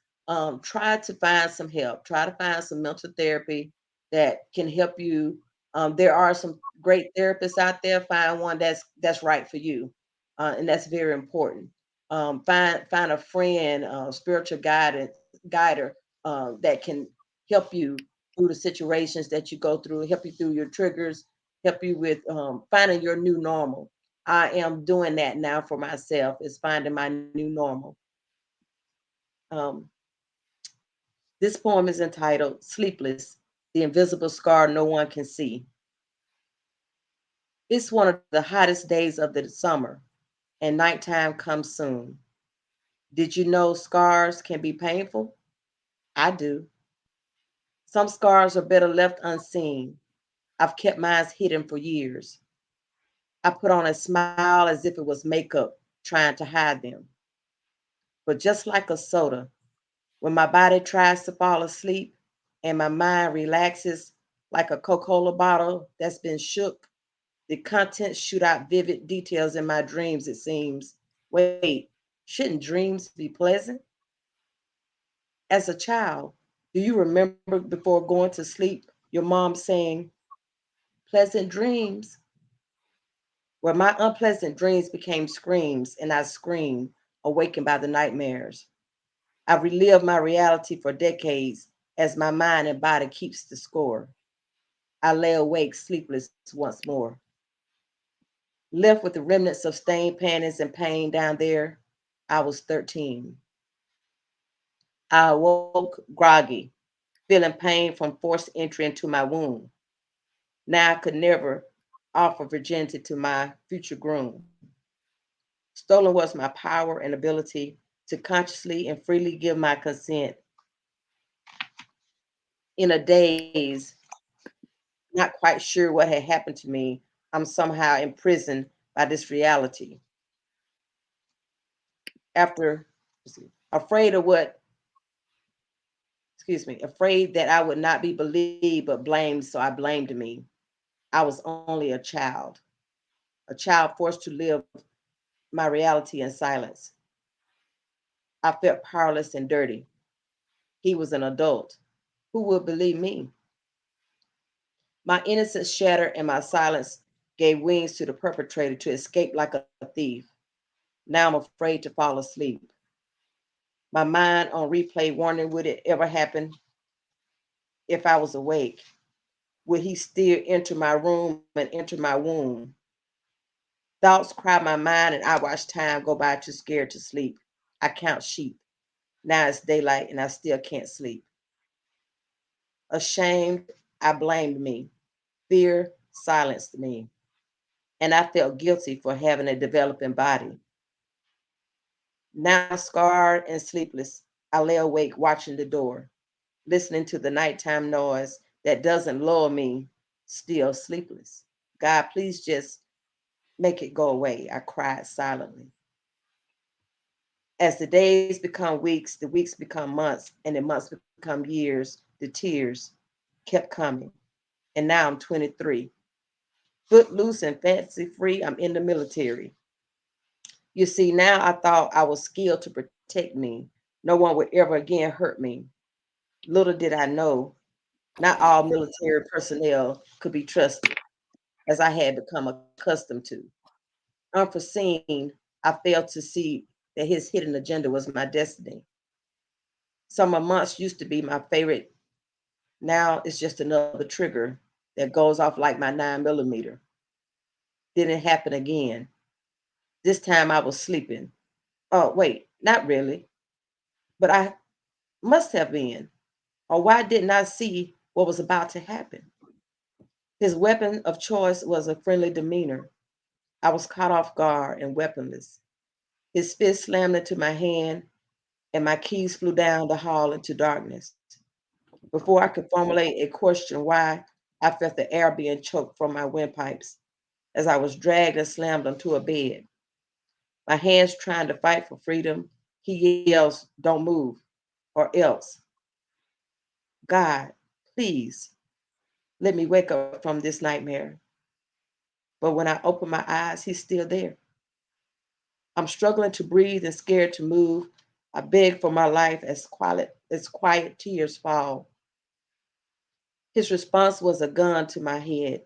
try to find some help. Try to find some mental therapy that can help you. There are some great therapists out there. Find one that's right for you, and that's very important. Find a friend, spiritual guider that can help you through the situations that you go through, help you through your triggers, help you with finding your new normal. I am doing that now for myself, is finding my new normal. This poem is entitled Sleepless, the Invisible Scar No One Can See. It's one of the hottest days of the summer, and nighttime comes soon. Did you know scars can be painful? I do. Some scars are better left unseen. I've kept mine hidden for years. I put on a smile as if it was makeup, trying to hide them. But just like a soda, when my body tries to fall asleep and my mind relaxes like a Coca-Cola bottle that's been shook, the contents shoot out vivid details in my dreams, it seems. Wait, shouldn't dreams be pleasant? As a child, do you remember before going to sleep, your mom saying, pleasant dreams? Where my unpleasant dreams became screams and I screamed, awakened by the nightmares. I've relived my reality for decades as my mind and body keeps the score. I lay awake sleepless once more. Left with the remnants of stained panties and pain down there, I was 13. I awoke groggy, feeling pain from forced entry into my womb. Now I could never offer virginity to my future groom. Stolen was my power and ability to consciously and freely give my consent. In a daze, not quite sure what had happened to me, I'm somehow imprisoned by this reality. After, afraid of what, afraid that I would not be believed but blamed, so I blamed me. I was only a child forced to live my reality in silence. I felt powerless and dirty. He was an adult. Who would believe me? My innocence shattered and my silence gave wings to the perpetrator to escape like a thief. Now I'm afraid to fall asleep. My mind on replay wondering would it ever happen if I was awake? Would he still enter my room and enter my womb? Thoughts crowd my mind and I watch time go by too scared to sleep. I count sheep. Now it's daylight and I still can't sleep. Ashamed, I blamed me. Fear silenced me. And I felt guilty for having a developing body. Now scarred and sleepless, I lay awake watching the door, listening to the nighttime noise that doesn't lull me, still sleepless. God, please just make it go away, I cried silently. As the days become weeks, the weeks become months, and the months become years, the tears kept coming. And now I'm 23. Footloose and fancy free, I'm in the military. You see, now I thought I was skilled to protect me. No one would ever again hurt me. Little did I know, not all military personnel could be trusted, as I had become accustomed to. Unforeseen, I failed to see that his hidden agenda was my destiny. Summer months used to be my favorite. Now it's just another trigger that goes off like my 9mm. Didn't happen again. This time I was sleeping. Oh, wait, not really. But I must have been. Or why didn't I see what was about to happen? His weapon of choice was a friendly demeanor. I was caught off guard and weaponless. His fist slammed into my hand, and my keys flew down the hall into darkness. Before I could formulate a question why, I felt the air being choked from my windpipes as I was dragged and slammed onto a bed. My hands trying to fight for freedom. He yells, "Don't move, or else." God, please let me wake up from this nightmare. But when I open my eyes, he's still there. I'm struggling to breathe and scared to move. I beg for my life as quiet tears fall. His response was a gun to my head.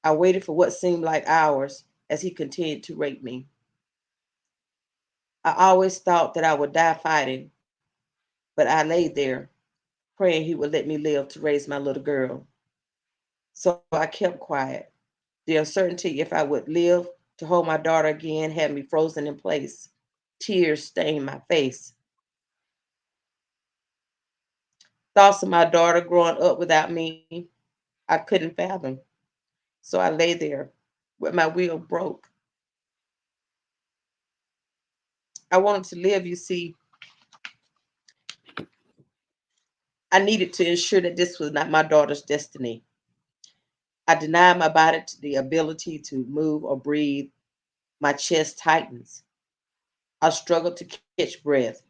I waited for what seemed like hours as he continued to rape me. I always thought that I would die fighting, but I lay there praying he would let me live to raise my little girl. So I kept quiet. The uncertainty if I would live to hold my daughter again had me frozen in place. Tears stained my face. Thoughts of my daughter growing up without me, I couldn't fathom. So I lay there with my will broke. I wanted to live, you see. I needed to ensure that this was not my daughter's destiny. I denied my body the ability to move or breathe. My chest tightens. I struggled to catch breath.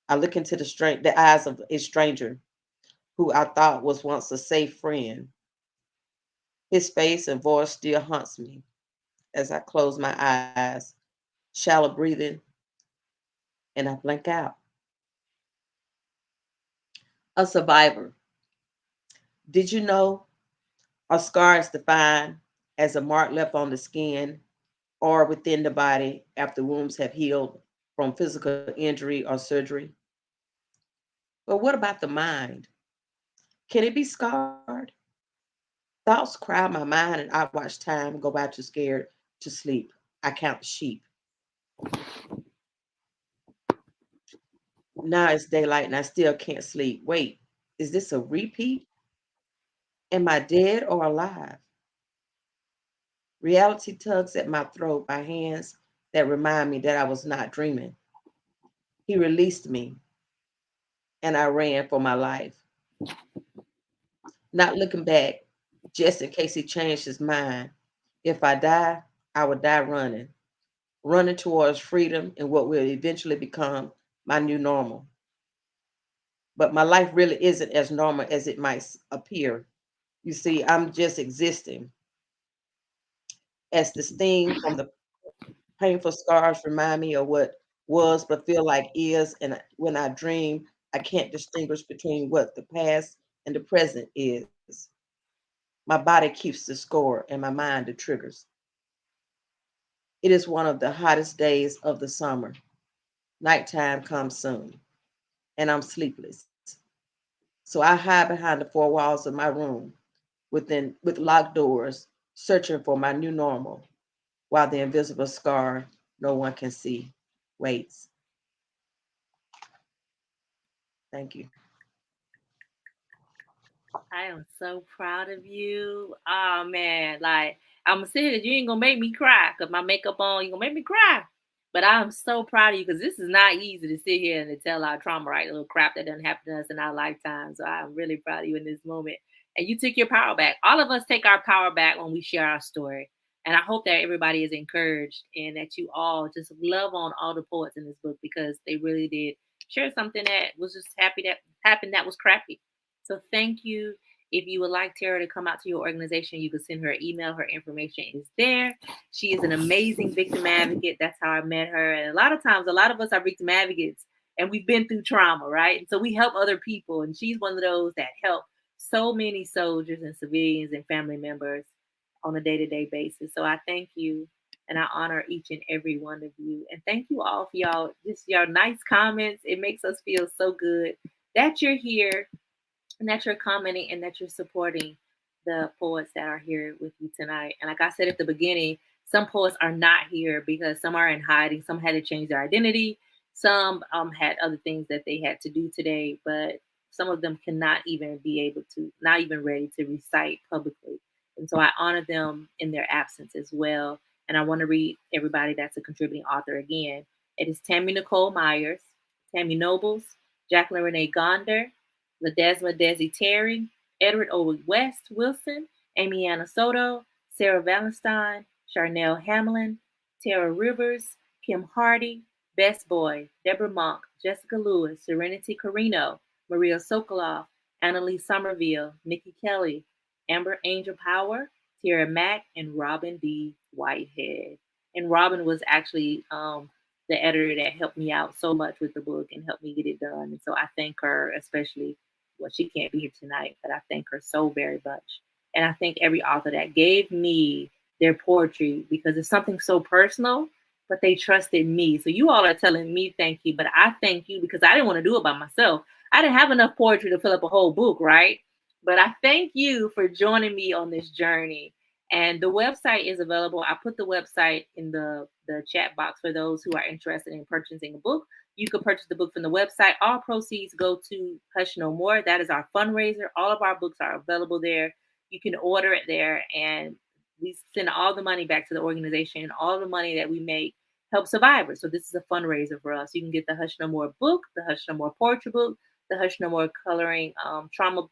I look into the eyes of a stranger who I thought was once a safe friend. His face and voice still haunts me as I close my eyes, shallow breathing, and I blink out. A survivor. Did you know a scar is defined as a mark left on the skin or within the body after wounds have healed from physical injury or surgery? But what about the mind? Can it be scarred? Thoughts crowd my mind, and I watch time go by too scared to sleep. I count sheep. Now it's daylight and I still can't sleep. Wait, is this a repeat? Am I dead or alive? Reality tugs at my throat by hands that remind me that I was not dreaming. He released me and I ran for my life, not looking back, just in case he changed his mind. If I die, I would die running, running towards freedom and what will eventually become my new normal. But my life really isn't as normal as it might appear. You see, I'm just existing as the sting from the painful scars remind me of what was but feel like is. And when I dream, I can't distinguish between what the past and the present is. My body keeps the score and my mind the triggers. It is one of the hottest days of the summer. Nighttime comes soon, and I'm sleepless. So I hide behind the four walls of my room with locked doors, searching for my new normal, while the invisible scar no one can see waits. Thank you. I am so proud of you. Oh man, like I'm gonna say that you ain't gonna make me cry because my makeup on, you gonna make me cry. But I'm so proud of you because this is not easy to sit here and to tell our trauma, right? Little crap that doesn't happen to us in our lifetime. So I'm really proud of you in this moment. And you took your power back. All of us take our power back when we share our story. And I hope that everybody is encouraged and that you all just love on all the poets in this book because they really did share something that was just happy that happened that was crappy. So thank you. If you would like Teaira to come out to your organization, you can send her an email. Her information is there. She is an amazing victim advocate. That's how I met her. And a lot of times, a lot of us are victim advocates and we've been through trauma, right? And so we help other people. And she's one of those that help so many soldiers and civilians and family members on a day-to-day basis. So I thank you and I honor each and every one of you. And thank you all for y'all, just your nice comments. It makes us feel so good that you're here and that you're commenting and that you're supporting the poets that are here with you tonight. And like I said at the beginning, some poets are not here because some are in hiding. Some had to change their identity. Some had other things that they had to do today, but some of them cannot even be able to, not even ready to recite publicly. And so I honor them in their absence as well. And I want to read everybody that's a contributing author again. It is Tammy Nicole Myers, Tammy Nobles, Jacqueline Renee Gonder, LeDesma Desi Terry, Edward O. West Wilson, AmyAnna Soto, Sarah Vanalstyne, Scharnelle Hamlin, Tara Rivers, Kim Hardy, Best Boy, Debra Monk, Jessica Lewis, Serenity Carino, Maria Socolof, Annalee Somerville, Nikki Kelly, Amber Angel Power, Teaira Mack, and Robin D. Whitehead. And Robin was actually the editor that helped me out so much with the book and helped me get it done. And so I thank her, especially, well, she can't be here tonight, but I thank her so very much. And I thank every author that gave me their poetry because it's something so personal, but they trusted me. So you all are telling me thank you, but I thank you because I didn't want to do it by myself. I didn't have enough poetry to fill up a whole book, right? But I thank you for joining me on this journey. And the website is available. I put the website in the chat box for those who are interested in purchasing a book. You can purchase the book from the website. All proceeds go to Hush No More. That is our fundraiser. All of our books are available there. You can order it there, and we send all the money back to the organization. And all the money that we make helps survivors. So this is a fundraiser for us. You can get the Hush No More book, the Hush No More poetry book, the Hush No More coloring trauma,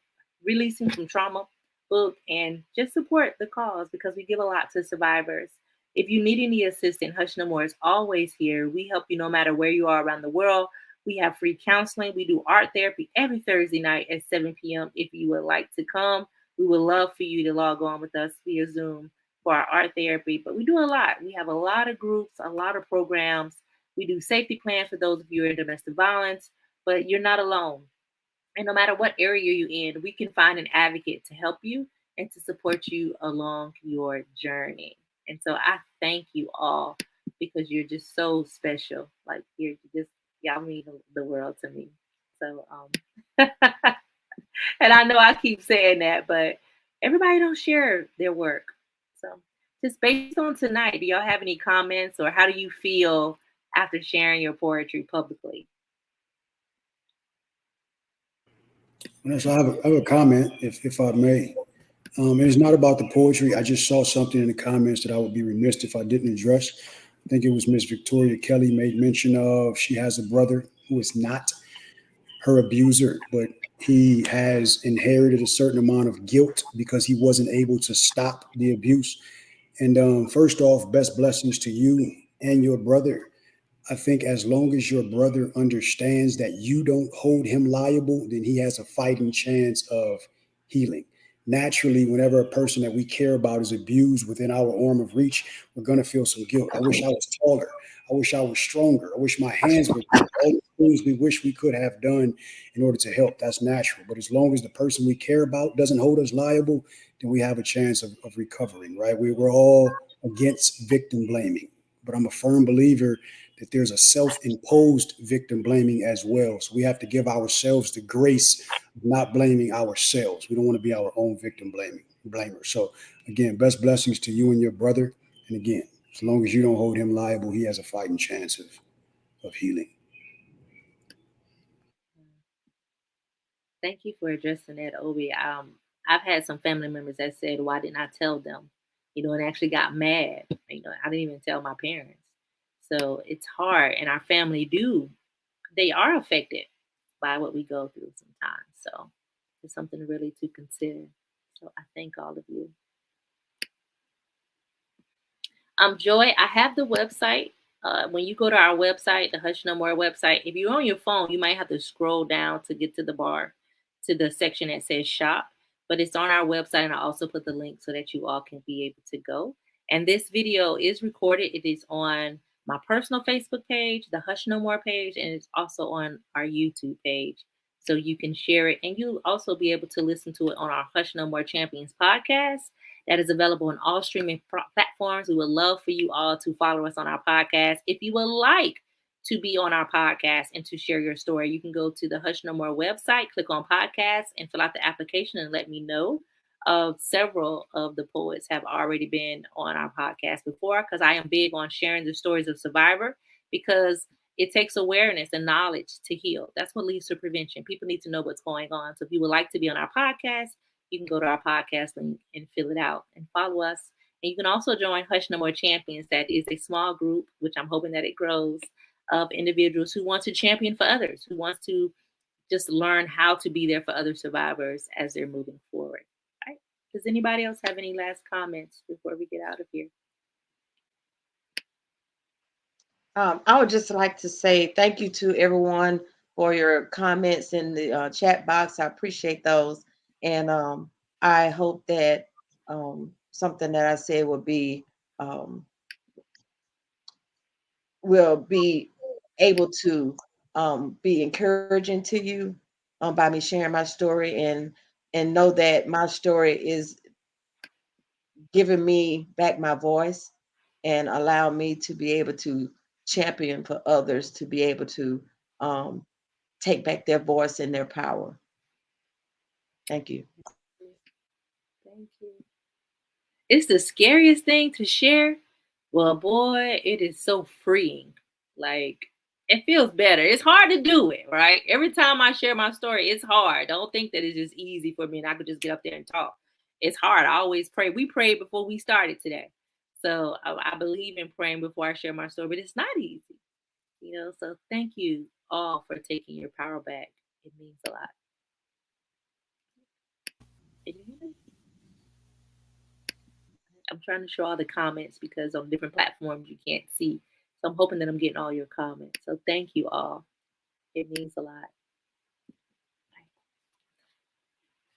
releasing from trauma book, and just support the cause because we give a lot to survivors. If you need any assistance, Hush No More is always here. We help you no matter where you are around the world. We have free counseling. We do art therapy every Thursday night at 7 p.m. If you would like to come, we would love for you to log on with us via Zoom for our art therapy. But we do a lot. We have a lot of groups, a lot of programs. We do safety plans for those of you in domestic violence, but you're not alone. And no matter what area you're in, we can find an advocate to help you and to support you along your journey. And so I thank you all because you're just so special. Like you're just, y'all mean the world to me. So, and I know I keep saying that, but everybody don't share their work. So just based on tonight, do y'all have any comments or how do you feel after sharing your poetry publicly? So I have a comment, if I may. It is not about the poetry. I just saw something in the comments that I would be remiss if I didn't address. I think it was Miss Victoria Kelly made mention of she has a brother who is not her abuser, but he has inherited a certain amount of guilt because he wasn't able to stop the abuse. And first off, best blessings to you and your brother. I think as long as your brother understands that you don't hold him liable, then he has a fighting chance of healing. Naturally, whenever a person that we care about is abused within our arm of reach, we're going to feel some guilt. I wish I was taller. I wish I was stronger. I wish my hands were bigger. All the things we wish we could have done in order to help. That's natural. But as long as the person we care about doesn't hold us liable, then we have a chance of recovering, right? We're all against victim blaming. But I'm a firm believer that there's a self-imposed victim blaming as well. So we have to give ourselves the grace of not blaming ourselves. We don't want to be our own victim blamer. So again, best blessings to you and your brother. And again, as long as you don't hold him liable, he has a fighting chance of healing. Thank you for addressing that, Obi. I've had some family members that said, "Why didn't I tell them?" And actually got mad. I didn't even tell my parents. So it's hard, and our family they are affected by what we go through sometimes. So it's something really to consider. So I thank all of you. Joy, I have the website. When you go to our website, the Hush No More website, if you're on your phone, you might have to scroll down to get to the bar, to the section that says shop. But it's on our website, and I also put the link so that you all can be able to go. And this video is recorded. It is on my personal Facebook page, the Hush No More page, and it's also on our YouTube page. So you can share it, and you'll also be able to listen to it on our Hush No More Champions podcast that is available on all streaming platforms. We would love for you all to follow us on our podcast. If you would like to be on our podcast and to share your story, you can go to the Hush No More website, click on podcasts, and fill out the application and let me know. Several of the poets have already been on our podcast before because I am big on sharing the stories of survivor because it takes awareness and knowledge to heal. That's what leads to prevention. People need to know what's going on. So if you would like to be on our podcast, you can go to our podcast link and fill it out and follow us. And you can also join Hush No More Champions. That is a small group, which I'm hoping that it grows, of individuals who want to champion for others, who wants to just learn how to be there for other survivors as they're moving forward. All right. Does anybody else have any last comments before we get out of here? I would just like to say thank you to everyone for your comments in the chat box. I appreciate those. And I hope that something that I said will be able to be encouraging to you by me sharing my story and know that my story is giving me back my voice and allow me to be able to champion for others to be able to take back their voice and their power. Thank you. Thank you. It's the scariest thing to share. Well, boy, it is so freeing. Like, it feels better. It's hard to do it, right? Every time I share my story, it's hard. Don't think that it's just easy for me and I could just get up there and talk. It's hard. I always pray. We prayed before we started today. So I believe in praying before I share my story, but it's not easy. So thank you all for taking your power back. It means a lot. I'm trying to show all the comments because on different platforms you can't see. So I'm hoping that I'm getting all your comments. So thank you all. It means a lot.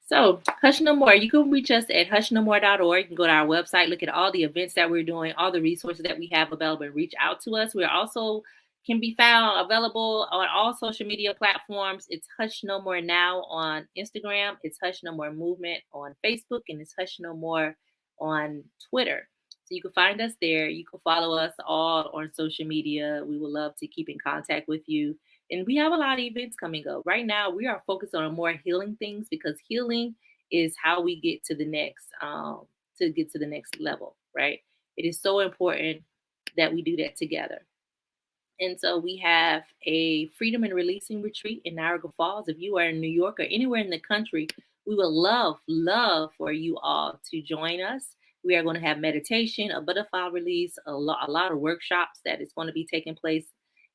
So Hush No More, you can reach us at hushnomore.org. You can go to our website, look at all the events that we're doing, all the resources that we have available, and reach out to us. We're also can be found available on all social media platforms. It's Hush No More Now on Instagram. It's Hush No More Movement on Facebook, and it's Hush No More on Twitter. So you can find us there. You can follow us all on social media. We would love to keep in contact with you. And we have a lot of events coming up. Right now, we are focused on more healing things because healing is how we get to the next level, right? It is so important that we do that together. And so we have a freedom and releasing retreat in Niagara Falls. If you are in New York or anywhere in the country, we would love for you all to join us. We are going to have meditation, a butterfly release, a lot of workshops that is going to be taking place.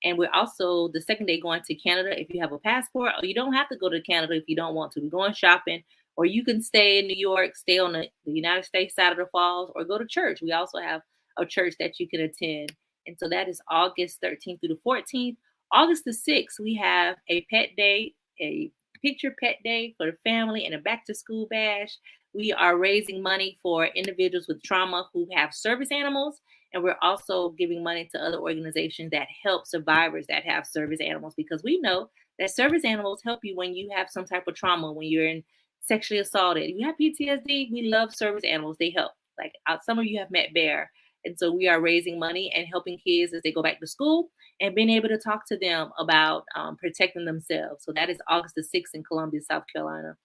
And we're also the second day going to Canada. If you have a passport, or you don't have to go to Canada if you don't want to. We're going shopping, or you can stay in New York, stay on the United States side of the falls, or go to church. We also have a church that you can attend. And so that is August 13th through the 14th. August the 6th, we have a pet day, a picture pet day for the family, and a back to school bash. We are raising money for individuals with trauma who have service animals. And we're also giving money to other organizations that help survivors that have service animals, because we know that service animals help you when you have some type of trauma, when you're sexually assaulted. You have PTSD, we love service animals. They help. Like some of you have met Bear. And so we are raising money and helping kids as they go back to school and being able to talk to them about protecting themselves. So that is August the 6th in Columbia, South Carolina.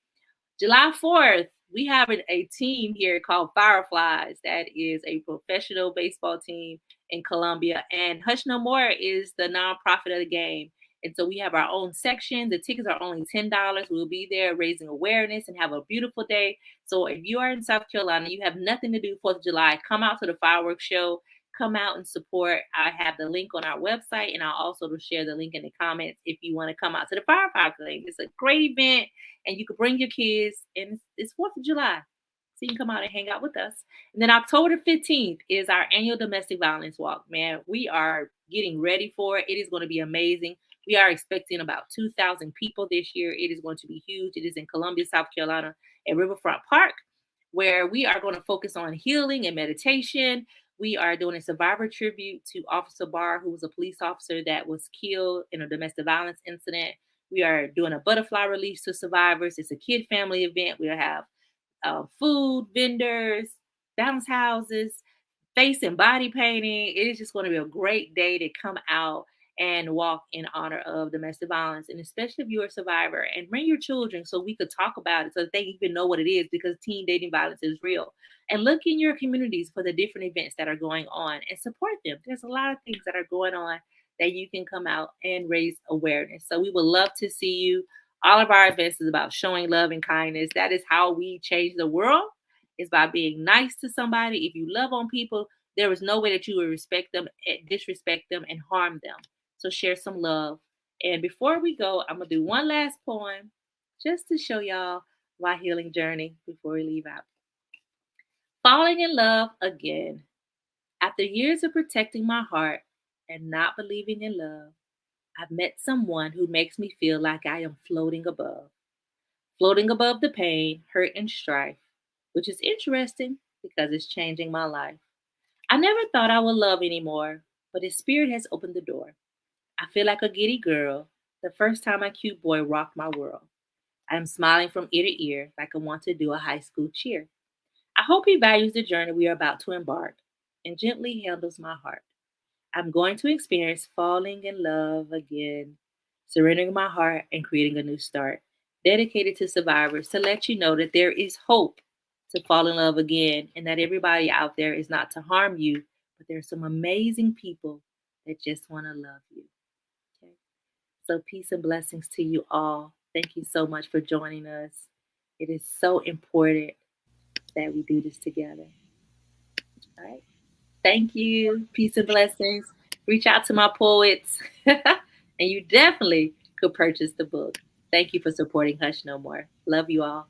July 4th, we have a team here called Fireflies. That is a professional baseball team in Columbia. And Hush No More is the nonprofit of the game. And so we have our own section. The tickets are only $10. We'll be there raising awareness and have a beautiful day. So if you are in South Carolina, you have nothing to do 4th of July, come out to the fireworks show. Come out and support. I have the link on our website, and I'll also share the link in the comments if you want to come out to the firefighter thing. It's a great event, and you can bring your kids, and it's 4th of July. So you can come out and hang out with us. And then October 15th is our annual domestic violence walk. Man, we are getting ready for it. It is going to be amazing. We are expecting about 2,000 people this year. It is going to be huge. It is in Columbia, South Carolina at Riverfront Park, where we are going to focus on healing and meditation. We are doing a survivor tribute to Officer Barr, who was a police officer that was killed in a domestic violence incident. We are doing a butterfly release to survivors. It's a kid family event. We'll have food vendors, bounce houses, face and body painting. It is just going to be a great day to come out and walk in honor of domestic violence, and especially if you're a survivor, and bring your children so we could talk about it so that they even know what it is, because teen dating violence is real. And look in your communities for the different events that are going on and support them. There's a lot of things that are going on that you can come out and raise awareness. So we would love to see you. All of our events is about showing love and kindness. That is how we change the world, is by being nice to somebody. If you love on people, there is no way that you will respect them, disrespect them, and harm them. So share some love. And before we go, I'm going to do one last poem just to show y'all my healing journey before we leave out. Falling in love again. After years of protecting my heart and not believing in love, I've met someone who makes me feel like I am floating above the pain, hurt, and strife, which is interesting because it's changing my life. I never thought I would love anymore, but his spirit has opened the door. I feel like a giddy girl the first time a cute boy rocked my world. I am smiling from ear to ear like I want to do a high school cheer. I hope he values the journey we are about to embark and gently handles my heart. I'm going to experience falling in love again, surrendering my heart and creating a new start, dedicated to survivors to let you know that there is hope to fall in love again, and that everybody out there is not to harm you, but there's some amazing people that just want to love you. Okay? So peace and blessings to you all. Thank you so much for joining us. It is so important that we do this together. All right. Thank you. Peace and blessings. Reach out to my poets. And you definitely could purchase the book. Thank you for supporting Hush No More. Love you all.